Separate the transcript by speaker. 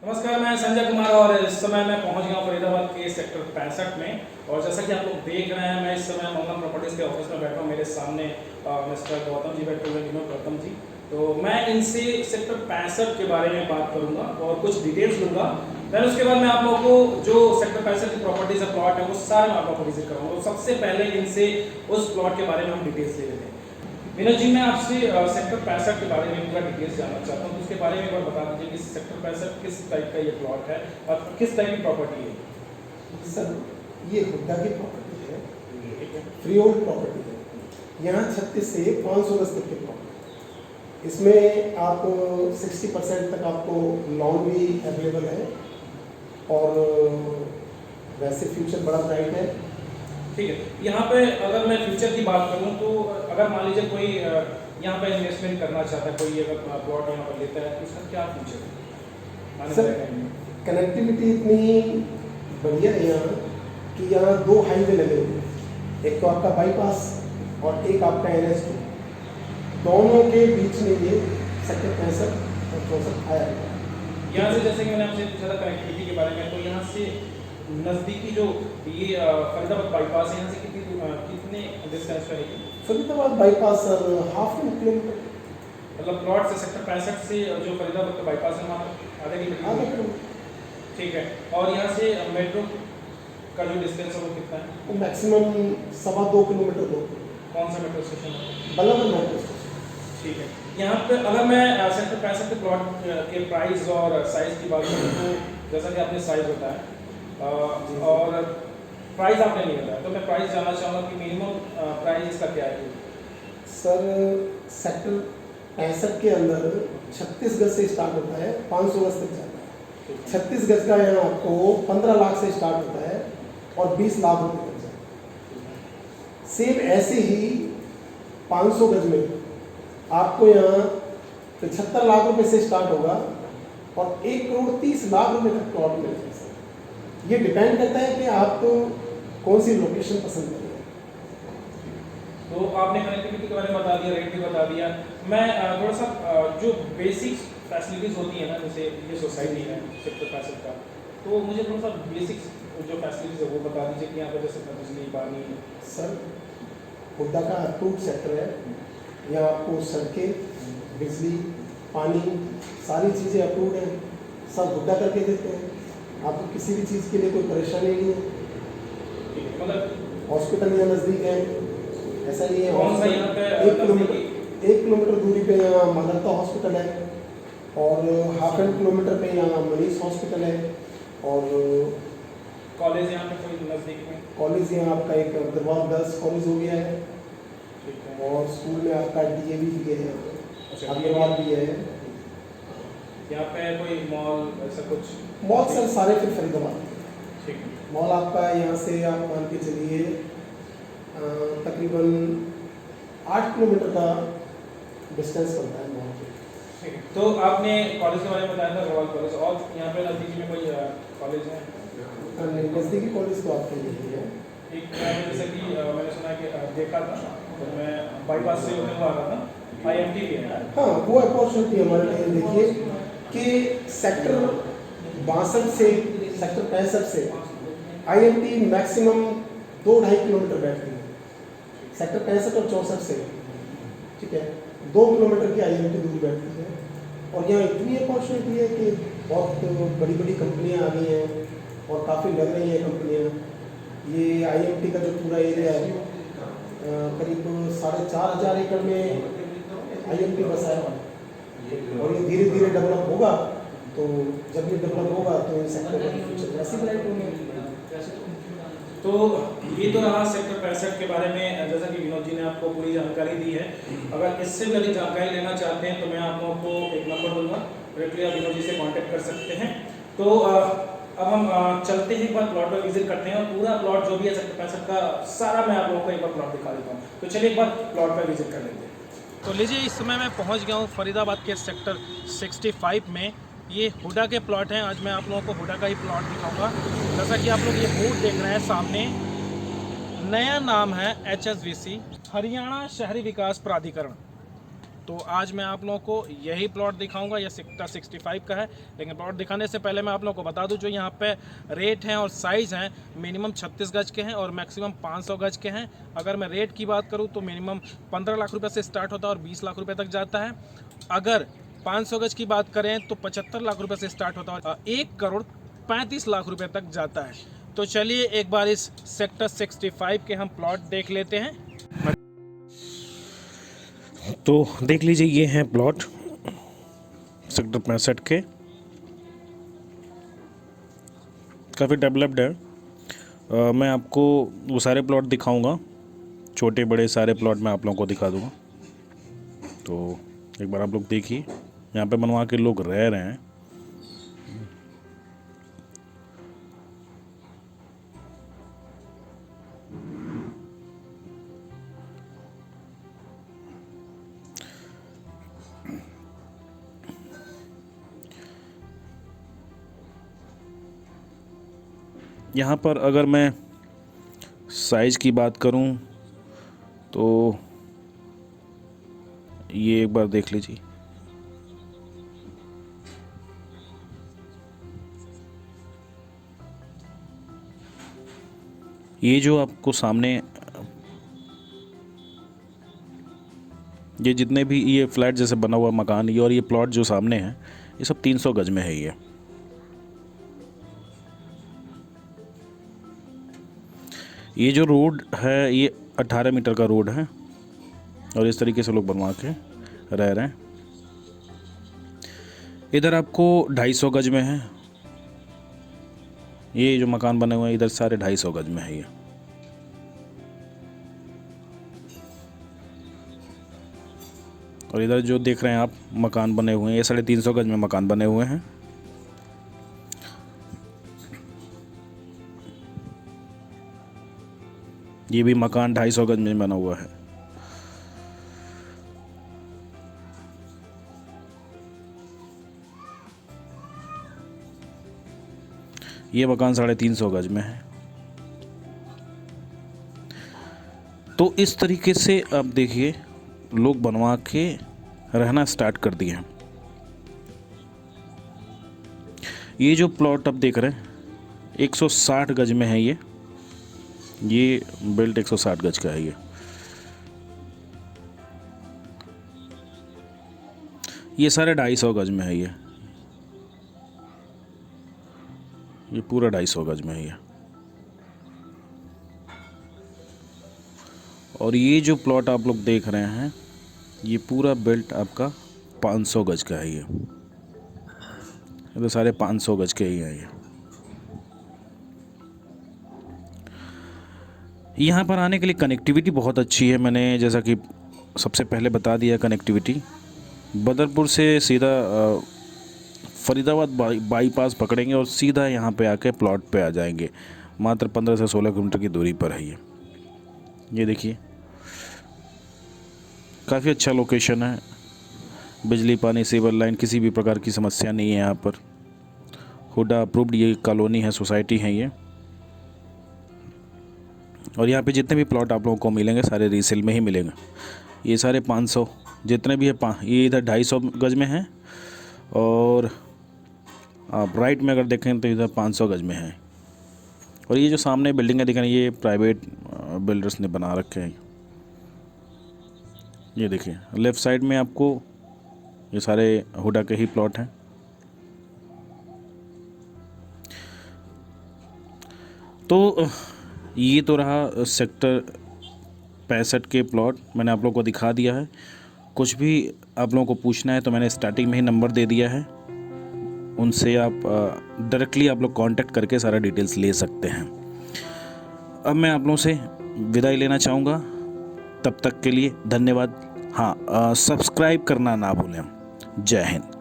Speaker 1: नमस्कार, मैं संजय कुमार और इस समय मैं पहुंच गया हूं फरीदाबाद के सेक्टर 65 में। और जैसा कि आप लोग देख रहे हैं, मैं इस समय मंगलम प्रॉपर्टीज़ के ऑफिस में बैठा हूं। मेरे सामने मिस्टर गौतम जी बैठे हुए हैं, विनोद गौतम जी। तो मैं इनसे सेक्टर 65 के बारे में बात करूंगा और कुछ डिटेल्स लूँगा। फिर उसके बाद मैं आप लोगों को जो सेक्टर 65 की प्रॉपर्टीज़ है, प्लॉट है, वो सारे मैं आप लोगों को विजिट करूँगा। तो सबसे पहले इनसे उस प्लॉट के बारे में हम डिटेल्स ले लेते हैं। विनोद जी, मैं आपसे सेक्टर 65 के बारे में पूरा डिटेल्स जानना चाहता हूँ। तो उसके बारे में एक बार बता दीजिए कि सेक्टर 65 किस टाइप का ये प्लॉट है और किस टाइप की प्रॉपर्टी है।
Speaker 2: सर, ये हुड्डा की प्रॉपर्टी है,
Speaker 1: ठीक है।
Speaker 2: फ्री होल्ड प्रॉपर्टी है। यहाँ 36 से 500 गज तक की प्रॉपर्टी। इसमें आप 60% तक आपको लोन भी अवेलेबल है और वैसे फ्यूचर बड़ा ब्राइट है।
Speaker 1: ठीक है, यहाँ पे अगर मैं फ्यूचर की बात करूँ तो अगर मान लीजिए कोई यहाँ पे इन्वेस्टमेंट करना चाहता है, कोई अगर प्लॉट यहाँ पर लेता है तो उसका क्या फ्यूचर है?
Speaker 2: सर, कनेक्टिविटी इतनी बढ़िया है यहाँ कि यहाँ 2 हाईवे लगे हुए हैं। एक तो आपका बाईपास और एक आपका NH2। दोनों के बीच में ये सेक्टर 65 और 64 आया है।
Speaker 1: यहाँ से जैसे कि मैंने आपसे पूछा था कनेक्टिविटी के बारे में, तो यहाँ से नज़दीकी जो ये फरीदाबाद बाईपास है, यहाँ से कितने डिस्टेंस पर है?
Speaker 2: Faridabad bypass sir half kilometre,
Speaker 1: मतलब प्लॉट से सेक्टर 65 से जो फरीदाबाद का बाईपास है वहाँ आधा
Speaker 2: आधा
Speaker 1: किलोमीटर।
Speaker 2: किलोमीटर।
Speaker 1: ठीक है। और यहाँ से मेट्रो का जो डिस्टेंस है वो कितना है?
Speaker 2: वो मैक्सिमम 2.25 किलोमीटर दूर।
Speaker 1: कौन सा मेट्रो स्टेशन है?
Speaker 2: Ballabh metro station.
Speaker 1: ठीक है। यहाँ पे अगर मैं सेक्टर 65 के प्लॉट के प्राइस और साइज़ की बात करूँ तो जैसा कि आपने साइज़ बताया और प्राइस आपने नहीं बताया, तो मैं प्राइस जानना चाहूँगा कि मिनिमम प्राइस इसका क्या है?
Speaker 2: सर, सेक्टर 65 के अंदर 36 गज से स्टार्ट होता है, 500 गज तक जाता है। 36 गज का यहाँ आपको 15 लाख से स्टार्ट होता है और 20 लाख रुपये तक जाता है। सेम ऐसे ही 500 गज में आपको यहाँ 75 लाख रुपए से स्टार्ट होगा और 1,30,00,000 रुपए तक प्लॉट मिलेगा सर। ये डिपेंड करता है कि आप कौन सी लोकेशन पसंद करें।
Speaker 1: तो आपने कनेक्टिविटी के बारे में बता दिया, रेट भी बता दिया। मैं थोड़ा सा जो बेसिक फैसिलिटीज़ होती है ना, जैसे ये सोसाइटी है सेक्टर 65 का, तो मुझे थोड़ा सा बेसिक्स जो फैसिलिटीज़ है वो बता दीजिए कि यहाँ पर जैसे बिजली, पानी।
Speaker 2: सर, हुड्डा का अप्रूव्ड सेक्टर है। यहाँ आपको सड़कें, बिजली, पानी, सारी चीज़ें अप्रूव्ड हैं। सब हुड्डा करके देते हैं। आपको किसी भी चीज़ के लिए कोई परेशानी नहीं है।
Speaker 1: ठीक है, मतलब
Speaker 2: हॉस्पिटल यहाँ नज़दीक है, ऐसा नहीं है।
Speaker 1: कौन सा यहाँ पे
Speaker 2: 1 किलोमीटर दूरी पे यहाँ मानवता हॉस्पिटल है और हाफ एन किलोमीटर पे यहाँ मनीष हॉस्पिटल है और
Speaker 1: कॉलेज यहाँ पे कोई नज़दीक में?
Speaker 2: कॉलेज यहाँ आपका एक अग्रवाल गर्ल्स कॉलेज हो गया है
Speaker 1: ठीक है।
Speaker 2: और स्कूल में आपका DAV भी है,
Speaker 1: अच्छा,
Speaker 2: अग्रवाल भी है।
Speaker 1: यहाँ पे कोई मॉल ऐसा कुछ?
Speaker 2: मॉल सर सारे फिर फरीदाबाद।
Speaker 1: ठीक है।
Speaker 2: मॉल आपका यहाँ से आप मान के चलिए तकरीबन 8 किलोमीटर का डिस्टेंस पड़ता है मॉल पे।
Speaker 1: ठीक है। तो आपने कॉलेज के बारे में बताया था, रॉयल कॉलेज, और यहाँ पे नज़दीकी में कोई कॉलेज है?
Speaker 2: नज़दीकी कॉलेज तो आपके लिए है।
Speaker 1: एक जैसे कि मैंने सुना है कि देखा था तो मैं बाईपास से होने आ रहा था, IMT भी है।
Speaker 2: हाँ, वो अपॉर्चुनिटी हमारे लिए देखिए कि सेक्टर 62 से सेक्टर 65 से IMT मैक्सिमम 2-2.5 किलोमीटर बैठती है। सेक्टर 65 और 64 से, ठीक है, 2 किलोमीटर की IMT दूरी बैठती है। और यहाँ इतनी अपॉर्चुनिटी है कि बहुत बड़ी बड़ी कंपनियाँ आ गई हैं और काफ़ी लग रही हैं कंपनियाँ। ये IMT का जो पूरा एरिया है करीब 4,500 एकड़ में IMT बसा है और ये धीरे धीरे डेवलप होगा। तो जब ये डेवलप होगा तो इन सेक्टर का फ्यूचर वैसे ब्राइट होंगे।
Speaker 1: तो ये तो रहा सेक्टर 65 के बारे में, जैसा कि विनोद जी ने आपको पूरी जानकारी दी है। अगर इससे भी अधिक जानकारी लेना चाहते हैं तो मैं आप लोगों को एक नंबर दूंगा, डायरेक्टली आप विनोद जी से कांटेक्ट कर सकते हैं। तो अब हम चलते हैं, एक बार प्लॉट पर विजिट करते हैं और पूरा प्लॉट जो भी है सेक्टर 65 का सारा मैं आप लोगों को एक बार प्लॉट दिखा देता हूँ। तो चलिए एक बार प्लॉट पर विजिट कर लेते हैं। तो लीजिए, इस समय मैं पहुँच गया हूँ फरीदाबाद के सेक्टर 65 में। ये हुडा के प्लॉट हैं। आज मैं आप लोगों को हुडा का ही प्लॉट दिखाऊंगा। जैसा कि आप लोग ये बोर्ड देख रहे हैं सामने, नया नाम है HSVC, हरियाणा शहरी विकास प्राधिकरण। तो आज मैं आप लोगों को यही प्लॉट दिखाऊंगा, यह सेक्टर 65 का है। लेकिन प्लॉट दिखाने से पहले मैं आप लोगों को बता दूं, जो यहाँ पे रेट हैं और साइज़ हैं, मिनिमम 36 गज के हैं और मैक्सिमम 500 गज के हैं। अगर मैं रेट की बात करूं तो मिनिमम 15 लाख रुपए से स्टार्ट होता है और 20 लाख रुपए तक जाता है। अगर 500 गज की बात करें तो 75 लाख रुपए से स्टार्ट होता है और 1 करोड़ 35 लाख रुपए तक जाता है। तो चलिए एक बार इस सेक्टर 65 के हम प्लॉट देख लेते हैं। तो देख लीजिए, ये हैं प्लॉट सेक्टर 65 के, काफ़ी डेवलप्ड है। मैं आपको वो सारे प्लॉट दिखाऊंगा, छोटे बड़े सारे प्लॉट मैं आप लोगों को दिखा दूंगा। तो एक बार आप लोग देखिए, यहाँ पे बनवा के लोग रह रहे हैं। यहाँ पर अगर मैं साइज़ की बात करूँ तो ये एक बार देख लीजिए, ये जो आपको सामने ये जितने भी ये फ्लैट जैसे बना हुआ मकान ये और ये प्लॉट जो सामने है, ये सब 300 गज में है। ये जो रोड है ये 18 मीटर का रोड है और इस तरीके से लोग बनवा के रह रहे हैं। इधर आपको 250 गज में है, ये जो मकान बने हुए हैं इधर सारे 250 गज में है ये। और इधर जो देख रहे हैं आप मकान बने हुए हैं, ये 350 गज में मकान बने हुए हैं। ये भी मकान 250 गज में बना हुआ है। ये मकान 350 गज में है। तो इस तरीके से आप देखिए लोग बनवा के रहना स्टार्ट कर दिए हैं। ये जो प्लॉट आप देख रहे हैं 160 गज में है। ये बिल्ट 160 गज का है। ये सारे 250 गज में है। ये पूरा 250 गज में है। और ये जो प्लॉट आप लोग देख रहे हैं ये पूरा बिल्ट आपका 500 गज का है। ये तो सारे 500 गज के ही हैं। यहाँ पर आने के लिए कनेक्टिविटी बहुत अच्छी है। मैंने जैसा कि सबसे पहले बता दिया, कनेक्टिविटी बदरपुर से सीधा फरीदाबाद बाईपास पकड़ेंगे और सीधा यहाँ पे आके प्लॉट पे आ जाएंगे। मात्र 15 से 16 किलोमीटर की दूरी पर है ये देखिए, काफ़ी अच्छा लोकेशन है। बिजली पानी सीवर लाइन किसी भी प्रकार की समस्या नहीं है यहाँ पर। हुडा अप्रूव्ड ये कॉलोनी है, सोसाइटी है ये। और यहाँ पे जितने भी प्लॉट आप लोगों को मिलेंगे सारे रीसेल में ही मिलेंगे। ये सारे 500 जितने भी है, ये इधर 250 गज में है और आप राइट में अगर देखें तो इधर 500 गज में है। और ये जो सामने बिल्डिंगें दिख रही हैं ये प्राइवेट बिल्डर्स ने बना रखे हैं। ये देखिए लेफ़्ट साइड में आपको ये सारे हुडा के ही प्लॉट हैं। तो ये तो रहा सेक्टर 65 के प्लॉट, मैंने आप लोगों को दिखा दिया है। कुछ भी आप लोगों को पूछना है तो मैंने स्टार्टिंग में ही नंबर दे दिया है, उनसे आप डायरेक्टली आप लोग कांटेक्ट करके सारा डिटेल्स ले सकते हैं। अब मैं आप लोगों से विदाई लेना चाहूँगा, तब तक के लिए धन्यवाद। हाँ, सब्सक्राइब करना ना भूलें। जय हिंद।